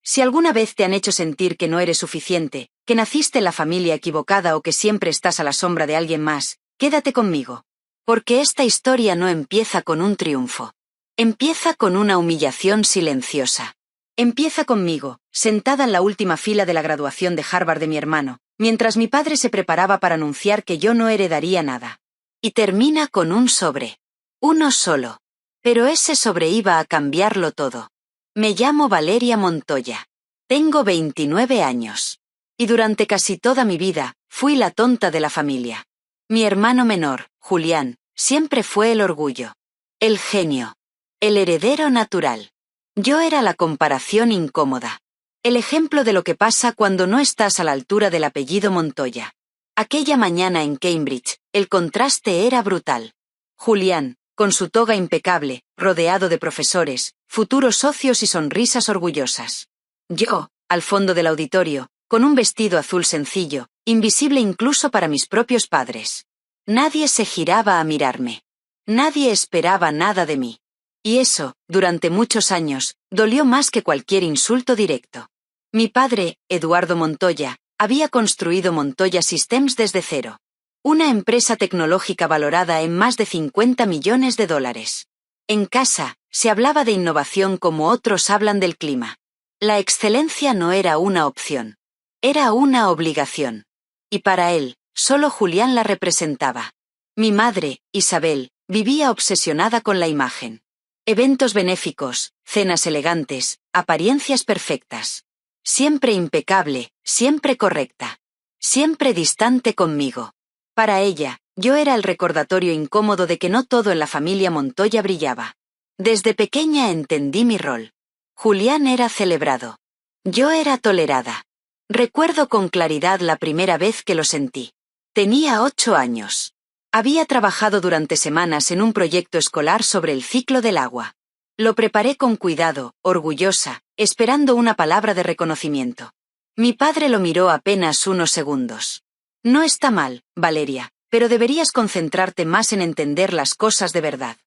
Si alguna vez te han hecho sentir que no eres suficiente, que naciste en la familia equivocada o que siempre estás a la sombra de alguien más, quédate conmigo. Porque esta historia no empieza con un triunfo. Empieza con una humillación silenciosa. Empieza conmigo, sentada en la última fila de la graduación de Harvard de mi hermano, mientras mi padre se preparaba para anunciar que yo no heredaría nada. Y termina con un sobre. Uno solo. Pero ese sobre iba a cambiarlo todo. Me llamo Valeria Montoya. Tengo 29 años. Y durante casi toda mi vida, fui la tonta de la familia. Mi hermano menor, Julián, siempre fue el orgullo. El genio. El heredero natural. Yo era la comparación incómoda. El ejemplo de lo que pasa cuando no estás a la altura del apellido Montoya. Aquella mañana en Cambridge, el contraste era brutal. Julián, con su toga impecable, rodeado de profesores, futuros socios y sonrisas orgullosas. Yo, al fondo del auditorio, con un vestido azul sencillo, invisible incluso para mis propios padres. Nadie se giraba a mirarme. Nadie esperaba nada de mí. Y eso, durante muchos años, dolió más que cualquier insulto directo. Mi padre, Eduardo Montoya, había construido Montoya Systems desde cero. Una empresa tecnológica valorada en más de $50 millones. En casa, se hablaba de innovación como otros hablan del clima. La excelencia no era una opción. Era una obligación. Y para él, solo Julián la representaba. Mi madre, Isabel, vivía obsesionada con la imagen. Eventos benéficos, cenas elegantes, apariencias perfectas. Siempre impecable, siempre correcta. Siempre distante conmigo. Para ella, yo era el recordatorio incómodo de que no todo en la familia Montoya brillaba. Desde pequeña entendí mi rol. Julián era celebrado. Yo era tolerada. Recuerdo con claridad la primera vez que lo sentí. Tenía 8 años. Había trabajado durante semanas en un proyecto escolar sobre el ciclo del agua. Lo preparé con cuidado, orgullosa, esperando una palabra de reconocimiento. Mi padre lo miró apenas unos segundos. No está mal, Valeria, pero deberías concentrarte más en entender las cosas de verdad.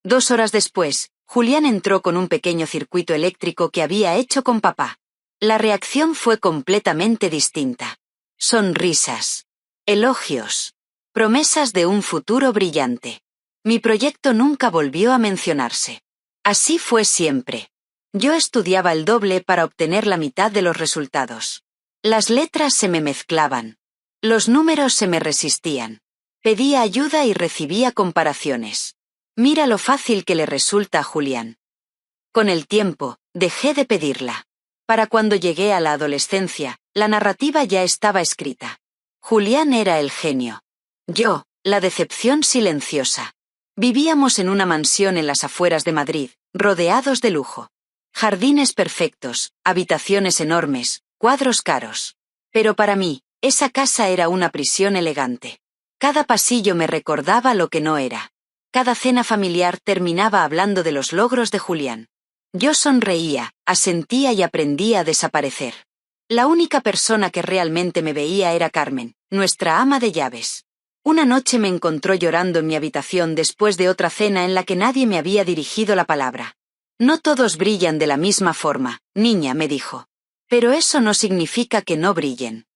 2 horas después, Julián entró con un pequeño circuito eléctrico que había hecho con papá. La reacción fue completamente distinta. Sonrisas. Elogios. Promesas de un futuro brillante. Mi proyecto nunca volvió a mencionarse. Así fue siempre. Yo estudiaba el doble para obtener la mitad de los resultados. Las letras se me mezclaban. Los números se me resistían. Pedía ayuda y recibía comparaciones. Mira lo fácil que le resulta a Julián. Con el tiempo, dejé de pedirla. Para cuando llegué a la adolescencia, la narrativa ya estaba escrita. Julián era el genio. Yo, la decepción silenciosa. Vivíamos en una mansión en las afueras de Madrid, rodeados de lujo. Jardines perfectos, habitaciones enormes, cuadros caros. Pero para mí, esa casa era una prisión elegante. Cada pasillo me recordaba lo que no era. Cada cena familiar terminaba hablando de los logros de Julián. Yo sonreía, asentía y aprendía a desaparecer. La única persona que realmente me veía era Carmen, nuestra ama de llaves. Una noche me encontró llorando en mi habitación después de otra cena en la que nadie me había dirigido la palabra. No todos brillan de la misma forma, niña, me dijo. Pero eso no significa que no brillen.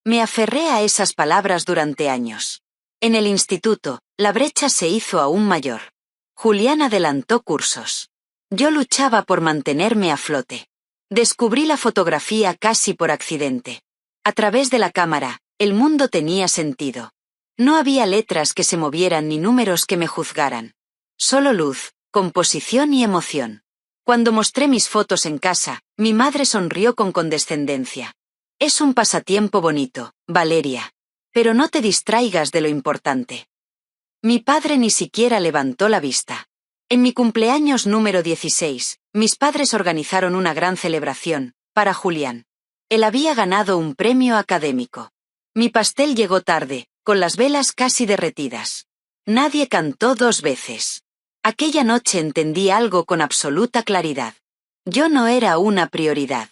Me aferré a esas palabras durante años. En el instituto, la brecha se hizo aún mayor. Julián adelantó cursos. Yo luchaba por mantenerme a flote. Descubrí la fotografía casi por accidente. A través de la cámara, el mundo tenía sentido. No había letras que se movieran ni números que me juzgaran. Solo luz, composición y emoción. Cuando mostré mis fotos en casa, mi madre sonrió con condescendencia. Es un pasatiempo bonito, Valeria. Pero no te distraigas de lo importante. Mi padre ni siquiera levantó la vista. En mi cumpleaños número 16, mis padres organizaron una gran celebración, para Julián. Él había ganado un premio académico. Mi pastel llegó tarde, con las velas casi derretidas. Nadie cantó 2 veces. Aquella noche entendí algo con absoluta claridad. Yo no era una prioridad.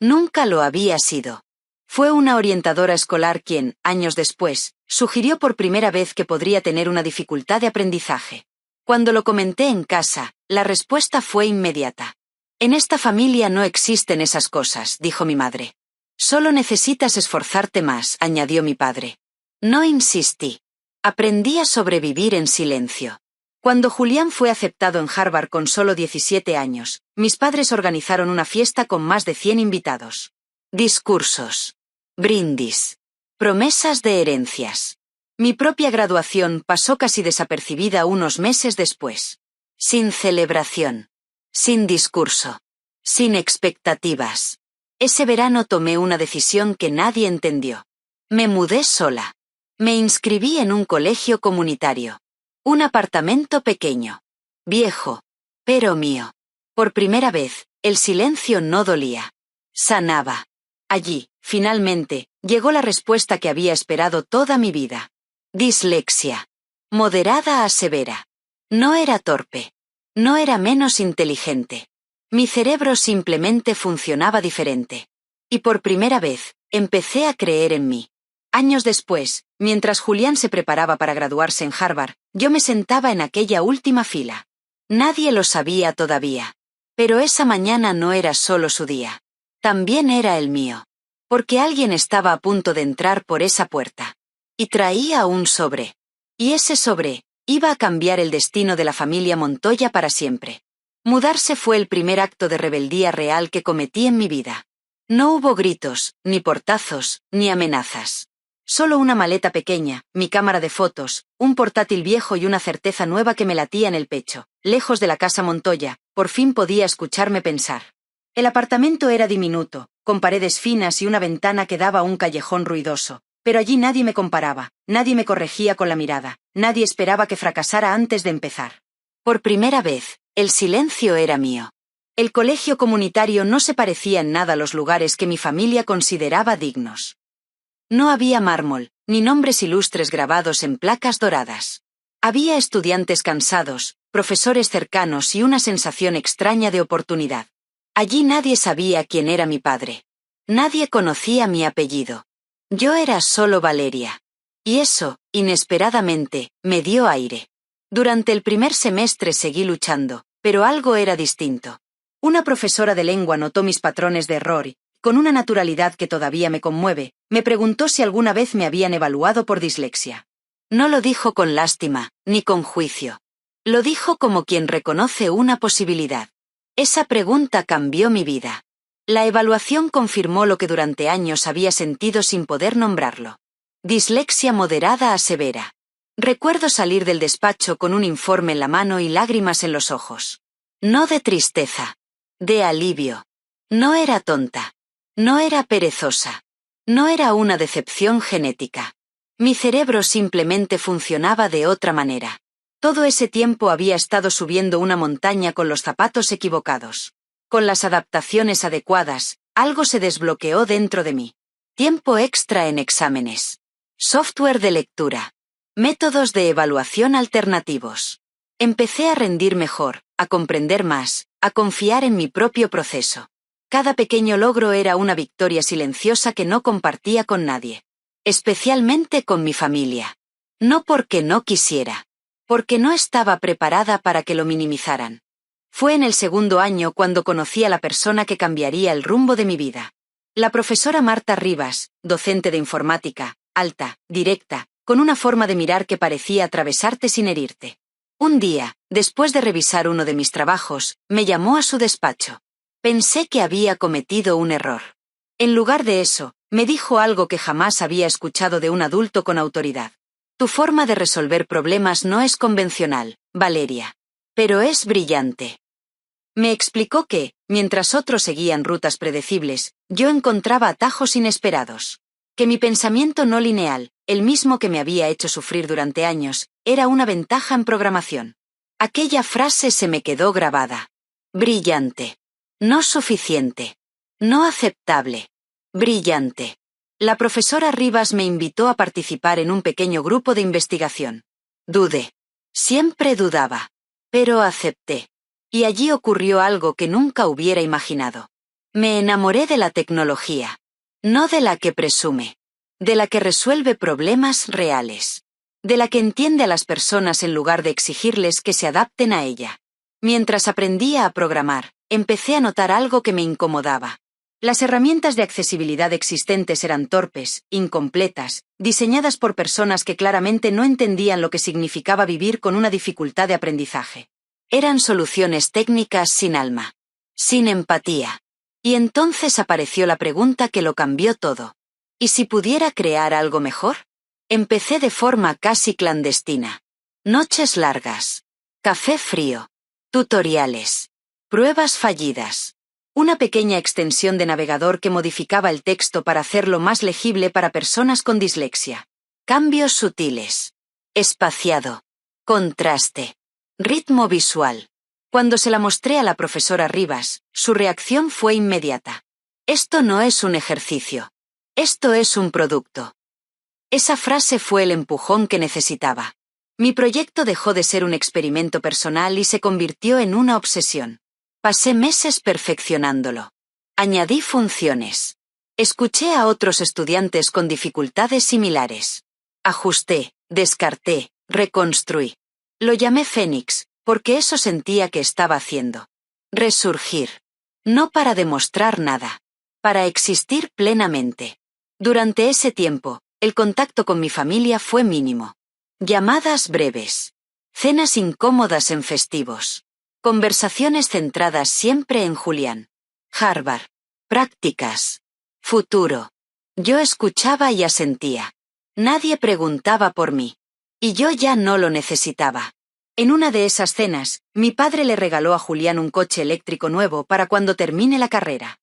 Nunca lo había sido. Fue una orientadora escolar quien, años después, sugirió por primera vez que podría tener una dificultad de aprendizaje. Cuando lo comenté en casa, la respuesta fue inmediata. En esta familia no existen esas cosas, dijo mi madre. Solo necesitas esforzarte más, añadió mi padre. No insistí. Aprendí a sobrevivir en silencio. Cuando Julián fue aceptado en Harvard con solo 17 años, mis padres organizaron una fiesta con más de 100 invitados. Discursos. Brindis. Promesas de herencias. Mi propia graduación pasó casi desapercibida unos meses después. Sin celebración. Sin discurso. Sin expectativas. Ese verano tomé una decisión que nadie entendió. Me mudé sola. Me inscribí en un colegio comunitario. Un apartamento pequeño. Viejo. Pero mío. Por primera vez, el silencio no dolía. Sanaba. Allí, finalmente, llegó la respuesta que había esperado toda mi vida. Dislexia. Moderada a severa. No era torpe. No era menos inteligente. Mi cerebro simplemente funcionaba diferente. Y por primera vez, empecé a creer en mí. Años después, mientras Julián se preparaba para graduarse en Harvard, yo me sentaba en aquella última fila. Nadie lo sabía todavía. Pero esa mañana no era solo su día. También era el mío. Porque alguien estaba a punto de entrar por esa puerta. Y traía un sobre. Y ese sobre iba a cambiar el destino de la familia Montoya para siempre. Mudarse fue el primer acto de rebeldía real que cometí en mi vida. No hubo gritos, ni portazos, ni amenazas. Solo una maleta pequeña, mi cámara de fotos, un portátil viejo y una certeza nueva que me latía en el pecho. Lejos de la casa Montoya, por fin podía escucharme pensar. El apartamento era diminuto, con paredes finas y una ventana que daba a un callejón ruidoso. Pero allí nadie me comparaba, nadie me corregía con la mirada, nadie esperaba que fracasara antes de empezar. Por primera vez, el silencio era mío. El colegio comunitario no se parecía en nada a los lugares que mi familia consideraba dignos. No había mármol, ni nombres ilustres grabados en placas doradas. Había estudiantes cansados, profesores cercanos y una sensación extraña de oportunidad. Allí nadie sabía quién era mi padre. Nadie conocía mi apellido. Yo era solo Valeria. Y eso, inesperadamente, me dio aire. Durante el primer semestre seguí luchando, pero algo era distinto. Una profesora de lengua notó mis patrones de error y, con una naturalidad que todavía me conmueve, me preguntó si alguna vez me habían evaluado por dislexia. No lo dijo con lástima, ni con juicio. Lo dijo como quien reconoce una posibilidad. Esa pregunta cambió mi vida. La evaluación confirmó lo que durante años había sentido sin poder nombrarlo. Dislexia moderada a severa. Recuerdo salir del despacho con un informe en la mano y lágrimas en los ojos. No de tristeza. De alivio. No era tonta. No era perezosa. No era una decepción genética. Mi cerebro simplemente funcionaba de otra manera. Todo ese tiempo había estado subiendo una montaña con los zapatos equivocados. Con las adaptaciones adecuadas, algo se desbloqueó dentro de mí. Tiempo extra en exámenes. Software de lectura. Métodos de evaluación alternativos. Empecé a rendir mejor, a comprender más, a confiar en mi propio proceso. Cada pequeño logro era una victoria silenciosa que no compartía con nadie. Especialmente con mi familia. No porque no quisiera. Porque no estaba preparada para que lo minimizaran. Fue en el segundo año cuando conocí a la persona que cambiaría el rumbo de mi vida. La profesora Marta Rivas, docente de informática, alta, directa, con una forma de mirar que parecía atravesarte sin herirte. Un día, después de revisar uno de mis trabajos, me llamó a su despacho. Pensé que había cometido un error. En lugar de eso, me dijo algo que jamás había escuchado de un adulto con autoridad. Tu forma de resolver problemas no es convencional, Valeria. Pero es brillante. Me explicó que, mientras otros seguían rutas predecibles, yo encontraba atajos inesperados. Que mi pensamiento no lineal, el mismo que me había hecho sufrir durante años, era una ventaja en programación. Aquella frase se me quedó grabada. Brillante. No suficiente. No aceptable. Brillante. La profesora Rivas me invitó a participar en un pequeño grupo de investigación. Dudé. Siempre dudaba. Pero acepté. Y allí ocurrió algo que nunca hubiera imaginado. Me enamoré de la tecnología. No de la que presume. De la que resuelve problemas reales. De la que entiende a las personas en lugar de exigirles que se adapten a ella. Mientras aprendía a programar, empecé a notar algo que me incomodaba. Las herramientas de accesibilidad existentes eran torpes, incompletas, diseñadas por personas que claramente no entendían lo que significaba vivir con una dificultad de aprendizaje. Eran soluciones técnicas sin alma, sin empatía. Y entonces apareció la pregunta que lo cambió todo. ¿Y si pudiera crear algo mejor? Empecé de forma casi clandestina. Noches largas. Café frío. Tutoriales. Pruebas fallidas. Una pequeña extensión de navegador que modificaba el texto para hacerlo más legible para personas con dislexia. Cambios sutiles. Espaciado. Contraste. Ritmo visual. Cuando se la mostré a la profesora Rivas, su reacción fue inmediata. Esto no es un ejercicio. Esto es un producto. Esa frase fue el empujón que necesitaba. Mi proyecto dejó de ser un experimento personal y se convirtió en una obsesión. Pasé meses perfeccionándolo. Añadí funciones. Escuché a otros estudiantes con dificultades similares. Ajusté, descarté, reconstruí. Lo llamé Fénix, porque eso sentía que estaba haciendo. Resurgir. No para demostrar nada. Para existir plenamente. Durante ese tiempo, el contacto con mi familia fue mínimo. Llamadas breves. Cenas incómodas en festivos. Conversaciones centradas siempre en Julián. Harvard. Prácticas. Futuro. Yo escuchaba y asentía. Nadie preguntaba por mí. Y yo ya no lo necesitaba. En una de esas cenas, mi padre le regaló a Julián un coche eléctrico nuevo para cuando termine la carrera.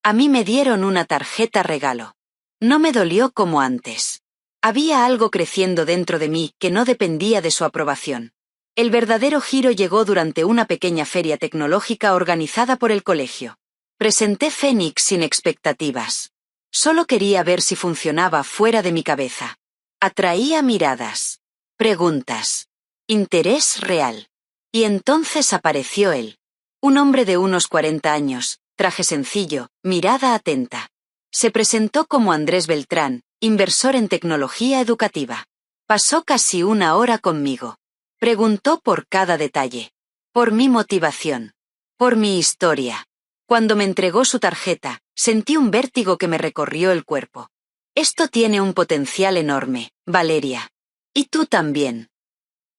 A mí me dieron una tarjeta regalo. No me dolió como antes. Había algo creciendo dentro de mí que no dependía de su aprobación. El verdadero giro llegó durante una pequeña feria tecnológica organizada por el colegio. Presenté Fénix sin expectativas. Solo quería ver si funcionaba fuera de mi cabeza. Atraía miradas. Preguntas. Interés real. Y entonces apareció él. Un hombre de unos 40 años, traje sencillo, mirada atenta. Se presentó como Andrés Beltrán, inversor en tecnología educativa. Pasó casi una hora conmigo. Preguntó por cada detalle. Por mi motivación. Por mi historia. Cuando me entregó su tarjeta, sentí un vértigo que me recorrió el cuerpo. Esto tiene un potencial enorme, Valeria. Y tú también.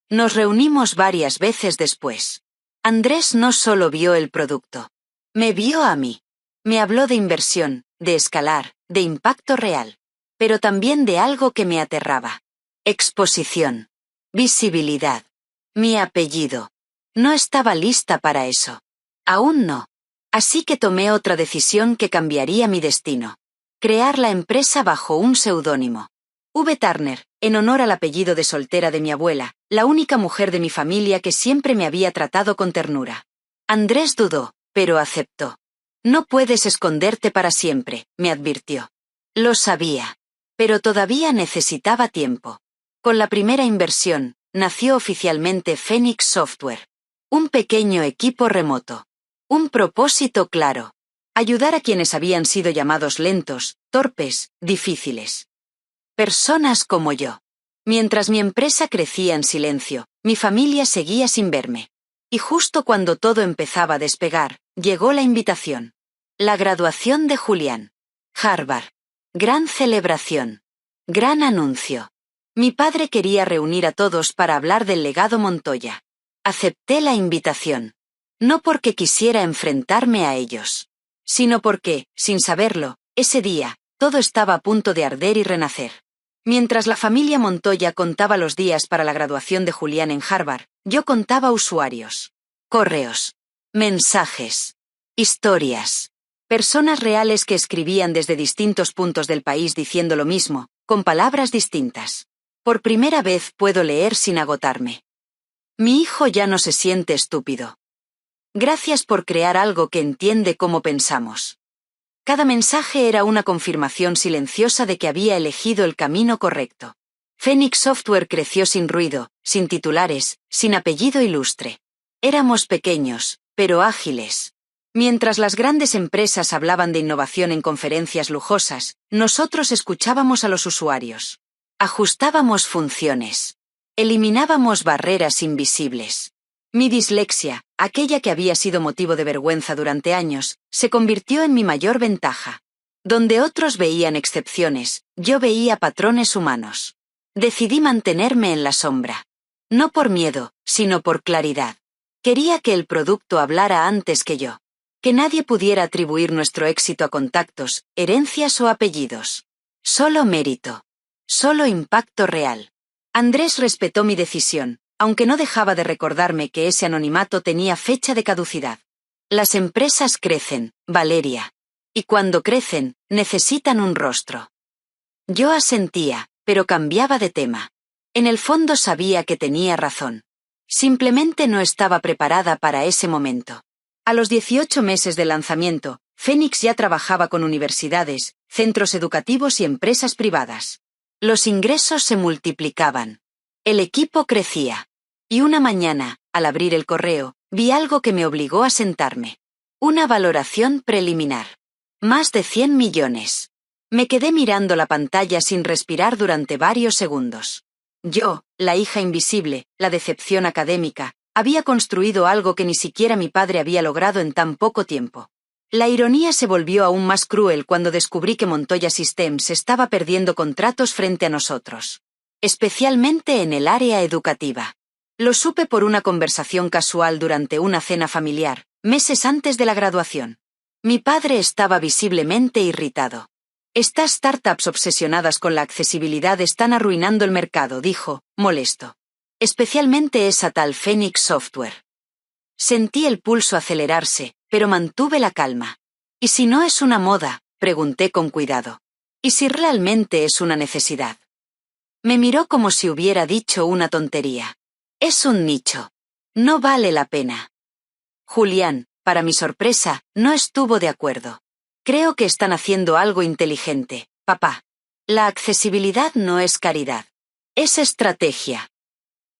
Nos reunimos varias veces después. Andrés no solo vio el producto. Me vio a mí. Me habló de inversión, de escalar, de impacto real. Pero también de algo que me aterraba. Exposición. Visibilidad. Mi apellido. No estaba lista para eso. Aún no. Así que tomé otra decisión que cambiaría mi destino. Crear la empresa bajo un seudónimo. V. Turner, en honor al apellido de soltera de mi abuela, la única mujer de mi familia que siempre me había tratado con ternura. Andrés dudó, pero aceptó. No puedes esconderte para siempre, me advirtió. Lo sabía. Pero todavía necesitaba tiempo. Con la primera inversión, nació oficialmente Fénix Software. Un pequeño equipo remoto. Un propósito claro. Ayudar a quienes habían sido llamados lentos, torpes, difíciles. Personas como yo. Mientras mi empresa crecía en silencio, mi familia seguía sin verme. Y justo cuando todo empezaba a despegar, llegó la invitación. La graduación de Julián. Harvard. Gran celebración. Gran anuncio. Mi padre quería reunir a todos para hablar del legado Montoya. Acepté la invitación. No porque quisiera enfrentarme a ellos, sino porque, sin saberlo, ese día, todo estaba a punto de arder y renacer. Mientras la familia Montoya contaba los días para la graduación de Julián en Harvard, yo contaba usuarios. Correos. Mensajes. Historias. Personas reales que escribían desde distintos puntos del país diciendo lo mismo, con palabras distintas. Por primera vez puedo leer sin agotarme. Mi hijo ya no se siente estúpido. Gracias por crear algo que entiende cómo pensamos. Cada mensaje era una confirmación silenciosa de que había elegido el camino correcto. Fénix Software creció sin ruido, sin titulares, sin apellido ilustre. Éramos pequeños, pero ágiles. Mientras las grandes empresas hablaban de innovación en conferencias lujosas, nosotros escuchábamos a los usuarios. Ajustábamos funciones. Eliminábamos barreras invisibles. Mi dislexia, aquella que había sido motivo de vergüenza durante años, se convirtió en mi mayor ventaja. Donde otros veían excepciones, yo veía patrones humanos. Decidí mantenerme en la sombra. No por miedo, sino por claridad. Quería que el producto hablara antes que yo. Que nadie pudiera atribuir nuestro éxito a contactos, herencias o apellidos. Solo mérito. Solo impacto real. Andrés respetó mi decisión, aunque no dejaba de recordarme que ese anonimato tenía fecha de caducidad. Las empresas crecen, Valeria. Y cuando crecen, necesitan un rostro. Yo asentía, pero cambiaba de tema. En el fondo sabía que tenía razón. Simplemente no estaba preparada para ese momento. A los 18 meses de lanzamiento, Phoenix ya trabajaba con universidades, centros educativos y empresas privadas. Los ingresos se multiplicaban. El equipo crecía. Y una mañana, al abrir el correo, vi algo que me obligó a sentarme. Una valoración preliminar. Más de 100 millones. Me quedé mirando la pantalla sin respirar durante varios segundos. Yo, la hija invisible, la decepción académica, había construido algo que ni siquiera mi padre había logrado en tan poco tiempo. La ironía se volvió aún más cruel cuando descubrí que Montoya Systems estaba perdiendo contratos frente a nosotros. Especialmente en el área educativa. Lo supe por una conversación casual durante una cena familiar, meses antes de la graduación. Mi padre estaba visiblemente irritado. Estas startups obsesionadas con la accesibilidad están arruinando el mercado, dijo, molesto. Especialmente esa tal Phoenix Software. Sentí el pulso acelerarse, pero mantuve la calma. ¿Y si no es una moda?, pregunté con cuidado. ¿Y si realmente es una necesidad? Me miró como si hubiera dicho una tontería. Es un nicho. No vale la pena. Julián, para mi sorpresa, no estuvo de acuerdo. Creo que están haciendo algo inteligente, papá. La accesibilidad no es caridad. Es estrategia.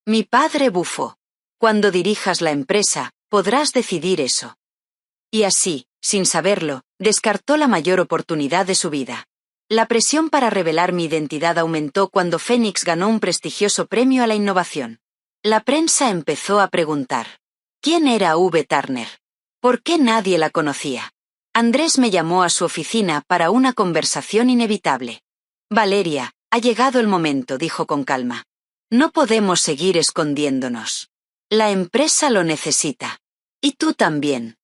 Mi padre bufó. Cuando dirijas la empresa, podrás decidir eso. Y así, sin saberlo, descartó la mayor oportunidad de su vida. La presión para revelar mi identidad aumentó cuando Phoenix ganó un prestigioso premio a la innovación. La prensa empezó a preguntar. ¿Quién era V. Turner? ¿Por qué nadie la conocía? Andrés me llamó a su oficina para una conversación inevitable. Valeria, ha llegado el momento, dijo con calma. No podemos seguir escondiéndonos. La empresa lo necesita. Y tú también.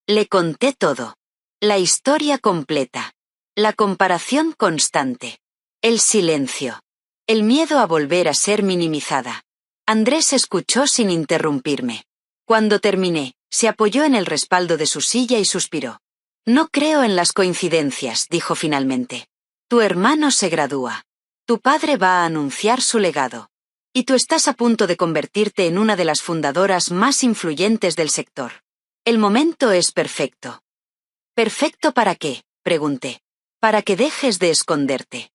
Le conté todo. La historia completa. La comparación constante. El silencio. El miedo a volver a ser minimizada. Andrés escuchó sin interrumpirme. Cuando terminé, se apoyó en el respaldo de su silla y suspiró. No creo en las coincidencias, dijo finalmente. Tu hermano se gradúa. Tu padre va a anunciar su legado. Y tú estás a punto de convertirte en una de las fundadoras más influyentes del sector. El momento es perfecto. ¿Perfecto para qué?, pregunté. Para que dejes de esconderte.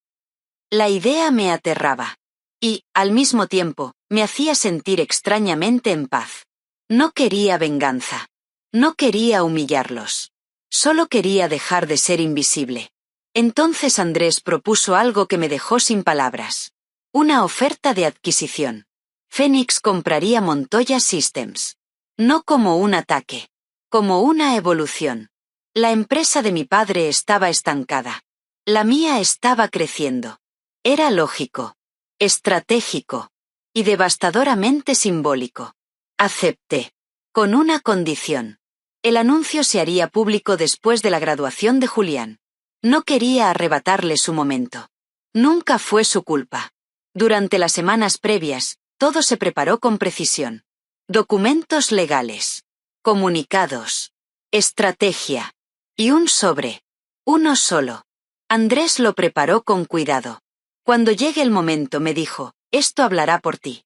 La idea me aterraba. Y, al mismo tiempo, me hacía sentir extrañamente en paz. No quería venganza. No quería humillarlos. Solo quería dejar de ser invisible. Entonces Andrés propuso algo que me dejó sin palabras. Una oferta de adquisición. Phoenix compraría Montoya Systems. No como un ataque. Como una evolución. La empresa de mi padre estaba estancada. La mía estaba creciendo. Era lógico. Estratégico. Y devastadoramente simbólico. Acepté. Con una condición. El anuncio se haría público después de la graduación de Julián. No quería arrebatarle su momento. Nunca fue su culpa. Durante las semanas previas, todo se preparó con precisión. Documentos legales. Comunicados. Estrategia. Y un sobre. Uno solo. Andrés lo preparó con cuidado. Cuando llegue el momento, me dijo, esto hablará por ti.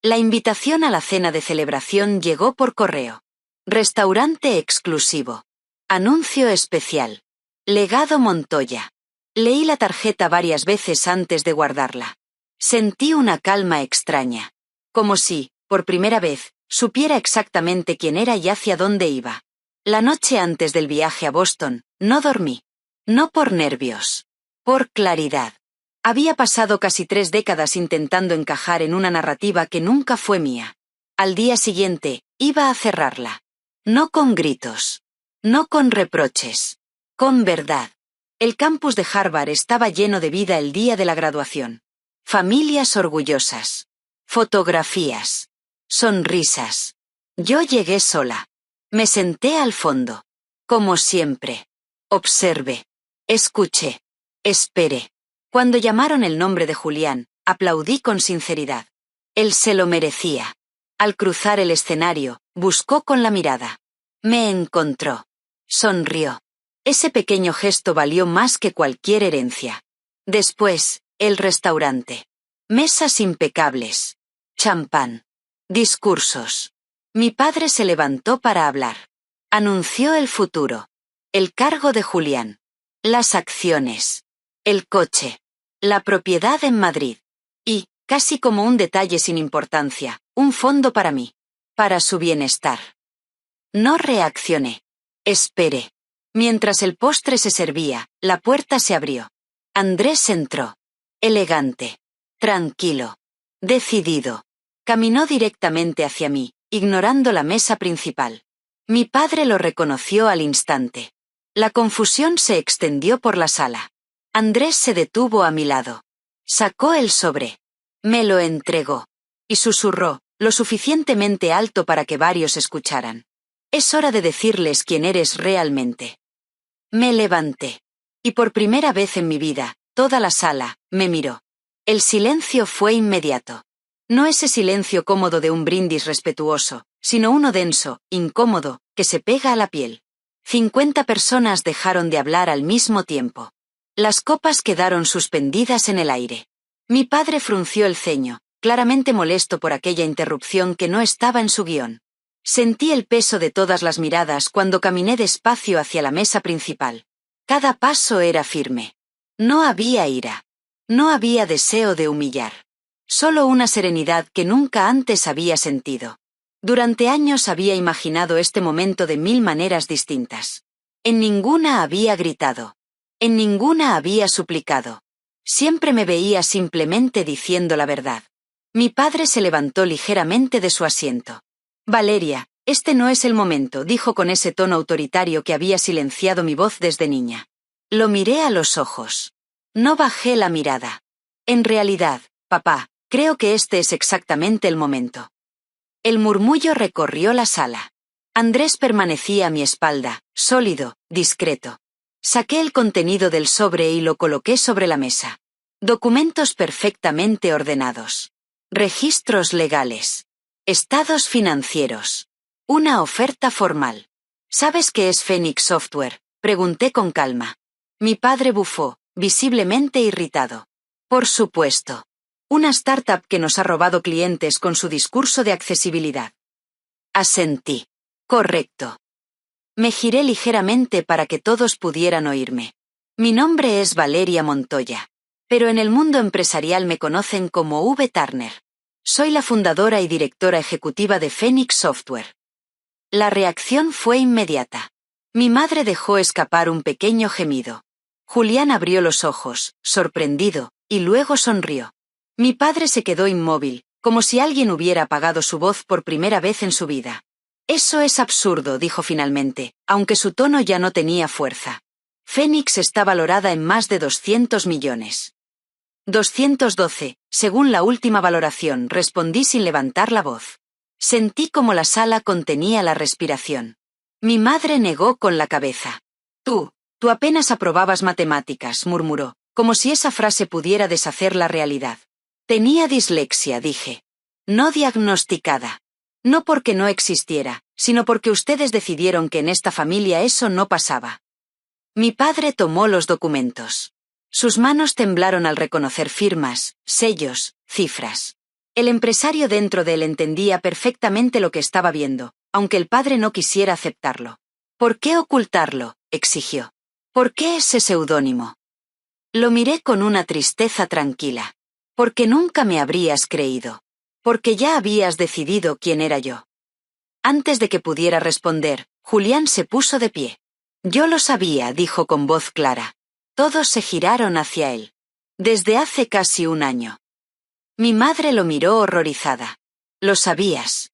La invitación a la cena de celebración llegó por correo. Restaurante exclusivo. Anuncio especial. Legado Montoya. Leí la tarjeta varias veces antes de guardarla. Sentí una calma extraña. Como si, por primera vez, supiera exactamente quién era y hacia dónde iba. La noche antes del viaje a Boston, no dormí. No por nervios. Por claridad. Había pasado casi 3 décadas intentando encajar en una narrativa que nunca fue mía. Al día siguiente, iba a cerrarla. No con gritos. No con reproches. Con verdad. El campus de Harvard estaba lleno de vida el día de la graduación. Familias orgullosas. Fotografías. Sonrisas. Yo llegué sola. Me senté al fondo. Como siempre. Observé. Escuché. Esperé. Cuando llamaron el nombre de Julián, aplaudí con sinceridad. Él se lo merecía. Al cruzar el escenario, buscó con la mirada. Me encontró. Sonrió. Ese pequeño gesto valió más que cualquier herencia. Después, el restaurante. Mesas impecables. Champán. Discursos. Mi padre se levantó para hablar. Anunció el futuro. El cargo de Julián. Las acciones. El coche. La propiedad en Madrid. Y, casi como un detalle sin importancia, un fondo para mí. Para su bienestar. No reaccioné. Esperé. Mientras el postre se servía, la puerta se abrió. Andrés entró. Elegante. Tranquilo. Decidido. Caminó directamente hacia mí, ignorando la mesa principal. Mi padre lo reconoció al instante. La confusión se extendió por la sala. Andrés se detuvo a mi lado. Sacó el sobre. Me lo entregó. Y susurró, lo suficientemente alto para que varios escucharan. Es hora de decirles quién eres realmente. Me levanté. Y por primera vez en mi vida, toda la sala me miró. El silencio fue inmediato. No ese silencio cómodo de un brindis respetuoso, sino uno denso, incómodo, que se pega a la piel. 50 personas dejaron de hablar al mismo tiempo. Las copas quedaron suspendidas en el aire. Mi padre frunció el ceño, claramente molesto por aquella interrupción que no estaba en su guión. Sentí el peso de todas las miradas cuando caminé despacio hacia la mesa principal. Cada paso era firme. No había ira. No había deseo de humillar. Solo una serenidad que nunca antes había sentido. Durante años había imaginado este momento de 1000 maneras distintas. En ninguna había gritado. En ninguna había suplicado. Siempre me veía simplemente diciendo la verdad. Mi padre se levantó ligeramente de su asiento. Valeria, este no es el momento, dijo con ese tono autoritario que había silenciado mi voz desde niña. Lo miré a los ojos. No bajé la mirada. En realidad, papá, creo que este es exactamente el momento. El murmullo recorrió la sala. Andrés permanecía a mi espalda, sólido, discreto. Saqué el contenido del sobre y lo coloqué sobre la mesa. Documentos perfectamente ordenados. Registros legales. Estados financieros. Una oferta formal. ¿Sabes qué es Phoenix Software?, pregunté con calma. Mi padre bufó, visiblemente irritado. Por supuesto. Una startup que nos ha robado clientes con su discurso de accesibilidad. Asentí. Correcto. Me giré ligeramente para que todos pudieran oírme. Mi nombre es Valeria Montoya, pero en el mundo empresarial me conocen como V. Turner. Soy la fundadora y directora ejecutiva de Phoenix Software. La reacción fue inmediata. Mi madre dejó escapar un pequeño gemido. Julián abrió los ojos, sorprendido, y luego sonrió. Mi padre se quedó inmóvil, como si alguien hubiera apagado su voz por primera vez en su vida. Eso es absurdo, dijo finalmente, aunque su tono ya no tenía fuerza. Phoenix está valorada en más de 200 millones. 212, según la última valoración, respondí sin levantar la voz. Sentí como la sala contenía la respiración. Mi madre negó con la cabeza. Tú apenas aprobabas matemáticas, murmuró, como si esa frase pudiera deshacer la realidad. Tenía dislexia, dije. No diagnosticada. No porque no existiera, sino porque ustedes decidieron que en esta familia eso no pasaba. Mi padre tomó los documentos. Sus manos temblaron al reconocer firmas, sellos, cifras. El empresario dentro de él entendía perfectamente lo que estaba viendo, aunque el padre no quisiera aceptarlo. ¿Por qué ocultarlo?, exigió. ¿Por qué ese seudónimo? Lo miré con una tristeza tranquila. Porque nunca me habrías creído. Porque ya habías decidido quién era yo. Antes de que pudiera responder, Julián se puso de pie. Yo lo sabía, dijo con voz clara. Todos se giraron hacia él. Desde hace casi un año. Mi madre lo miró horrorizada. Lo sabías.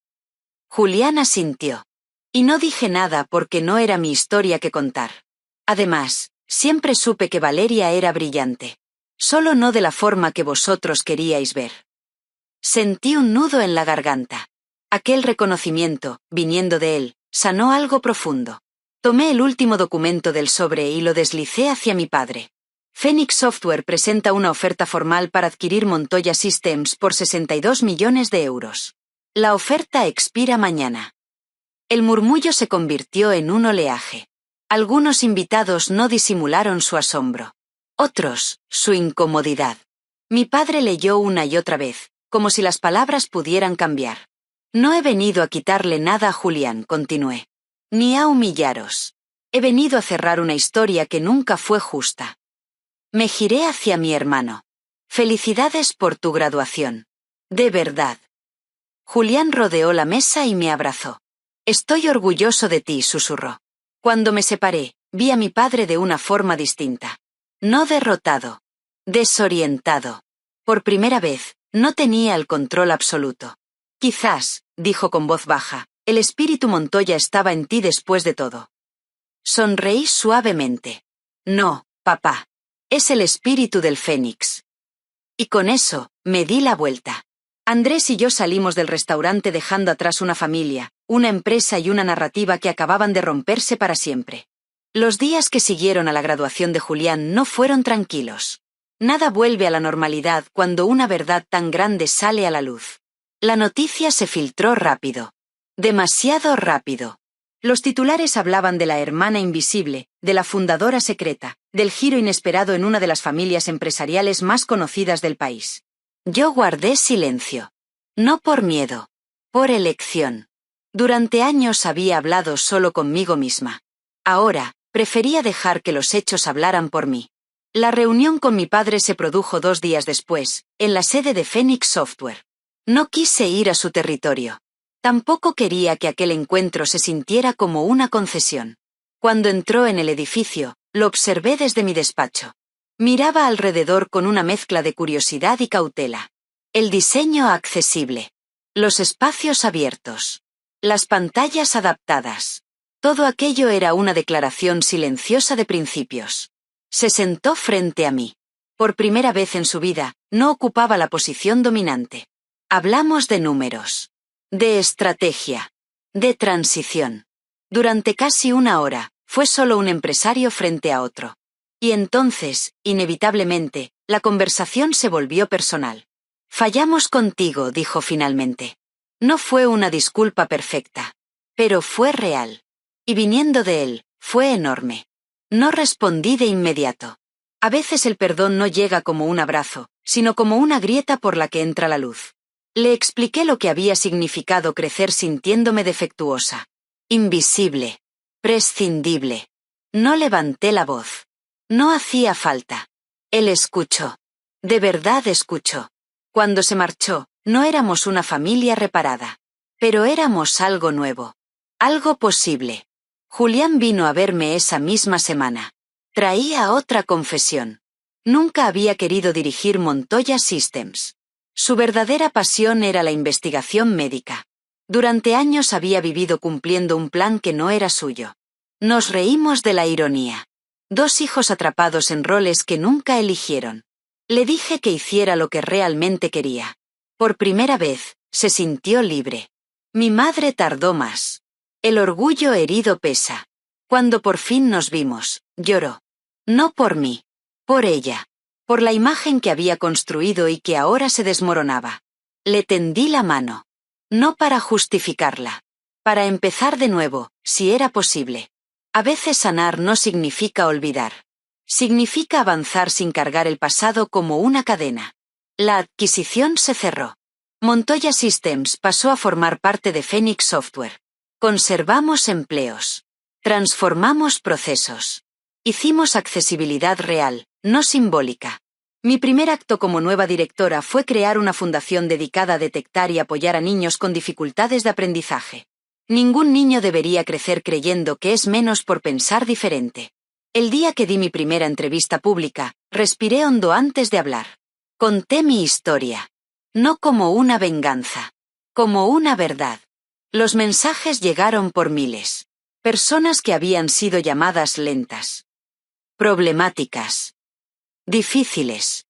Julián asintió. Y no dije nada porque no era mi historia que contar. Además, siempre supe que Valeria era brillante. Solo no de la forma que vosotros queríais ver. Sentí un nudo en la garganta. Aquel reconocimiento, viniendo de él, sanó algo profundo. Tomé el último documento del sobre y lo deslicé hacia mi padre. Phoenix Software presenta una oferta formal para adquirir Montoya Systems por 62 millones de euros. La oferta expira mañana. El murmullo se convirtió en un oleaje. Algunos invitados no disimularon su asombro. Otros, su incomodidad. Mi padre leyó una y otra vez, como si las palabras pudieran cambiar. No he venido a quitarle nada a Julián, continué. Ni a humillaros. He venido a cerrar una historia que nunca fue justa. Me giré hacia mi hermano. Felicidades por tu graduación. De verdad. Julián rodeó la mesa y me abrazó. Estoy orgulloso de ti, susurró. Cuando me separé, vi a mi padre de una forma distinta. No derrotado. Desorientado. Por primera vez, no tenía el control absoluto. Quizás, dijo con voz baja, el espíritu Montoya estaba en ti después de todo. Sonreí suavemente. No, papá. Es el espíritu del Fénix. Y con eso, me di la vuelta. Andrés y yo salimos del restaurante dejando atrás una familia, una empresa y una narrativa que acababan de romperse para siempre. Los días que siguieron a la graduación de Julián no fueron tranquilos. Nada vuelve a la normalidad cuando una verdad tan grande sale a la luz. La noticia se filtró rápido. Demasiado rápido. Los titulares hablaban de la hermana invisible, de la fundadora secreta, del giro inesperado en una de las familias empresariales más conocidas del país. Yo guardé silencio. No por miedo. Por elección. Durante años había hablado solo conmigo misma. Ahora, prefería dejar que los hechos hablaran por mí. La reunión con mi padre se produjo 2 días después, en la sede de Phoenix Software. No quise ir a su territorio. Tampoco quería que aquel encuentro se sintiera como una concesión. Cuando entró en el edificio, lo observé desde mi despacho. Miraba alrededor con una mezcla de curiosidad y cautela. El diseño accesible. Los espacios abiertos. Las pantallas adaptadas. Todo aquello era una declaración silenciosa de principios. Se sentó frente a mí. Por primera vez en su vida, no ocupaba la posición dominante. Hablamos de números. De estrategia. De transición. Durante casi 1 hora, fue solo un empresario frente a otro. Y entonces, inevitablemente, la conversación se volvió personal. Fallamos contigo, dijo finalmente. No fue una disculpa perfecta. Pero fue real. Y viniendo de él, fue enorme. No respondí de inmediato. A veces el perdón no llega como un abrazo, sino como una grieta por la que entra la luz. Le expliqué lo que había significado crecer sintiéndome defectuosa. Invisible. Prescindible. No levanté la voz. No hacía falta. Él escuchó. De verdad escuchó. Cuando se marchó, no éramos una familia reparada. Pero éramos algo nuevo. Algo posible. Julián vino a verme esa misma semana. Traía otra confesión. Nunca había querido dirigir Montoya Systems. Su verdadera pasión era la investigación médica. Durante años había vivido cumpliendo un plan que no era suyo. Nos reímos de la ironía. 2 hijos atrapados en roles que nunca eligieron. Le dije que hiciera lo que realmente quería. Por primera vez, se sintió libre. Mi madre tardó más. El orgullo herido pesa. Cuando por fin nos vimos, lloró. No por mí. Por ella. Por la imagen que había construido y que ahora se desmoronaba. Le tendí la mano. No para justificarla. Para empezar de nuevo, si era posible. A veces sanar no significa olvidar. Significa avanzar sin cargar el pasado como una cadena. La adquisición se cerró. Montoya Systems pasó a formar parte de Phoenix Software. Conservamos empleos. Transformamos procesos. Hicimos accesibilidad real, no simbólica. Mi primer acto como nueva directora fue crear una fundación dedicada a detectar y apoyar a niños con dificultades de aprendizaje. Ningún niño debería crecer creyendo que es menos por pensar diferente. El día que di mi primera entrevista pública, respiré hondo antes de hablar. Conté mi historia. No como una venganza. Como una verdad. Los mensajes llegaron por miles. Personas que habían sido llamadas lentas. Problemáticas. Difíciles.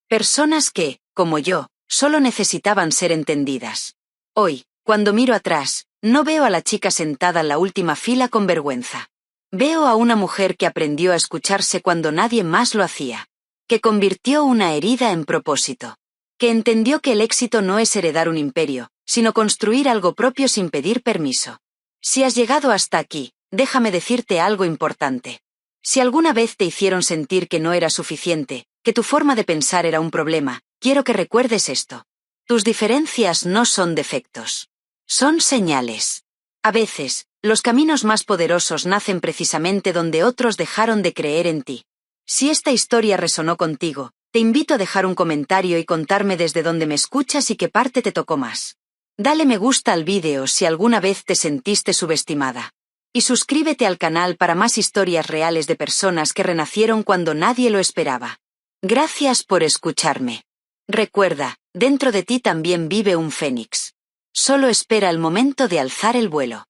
Personas que, como yo, solo necesitaban ser entendidas. Hoy, cuando miro atrás, no veo a la chica sentada en la última fila con vergüenza. Veo a una mujer que aprendió a escucharse cuando nadie más lo hacía. Que convirtió una herida en propósito. Que entendió que el éxito no es heredar un imperio, sino construir algo propio sin pedir permiso. Si has llegado hasta aquí, déjame decirte algo importante. Si alguna vez te hicieron sentir que no era suficiente, que tu forma de pensar era un problema, quiero que recuerdes esto. Tus diferencias no son defectos. Son señales. A veces, los caminos más poderosos nacen precisamente donde otros dejaron de creer en ti. Si esta historia resonó contigo, te invito a dejar un comentario y contarme desde dónde me escuchas y qué parte te tocó más. Dale me gusta al vídeo si alguna vez te sentiste subestimada. Y suscríbete al canal para más historias reales de personas que renacieron cuando nadie lo esperaba. Gracias por escucharme. Recuerda, dentro de ti también vive un fénix. Solo espera el momento de alzar el vuelo.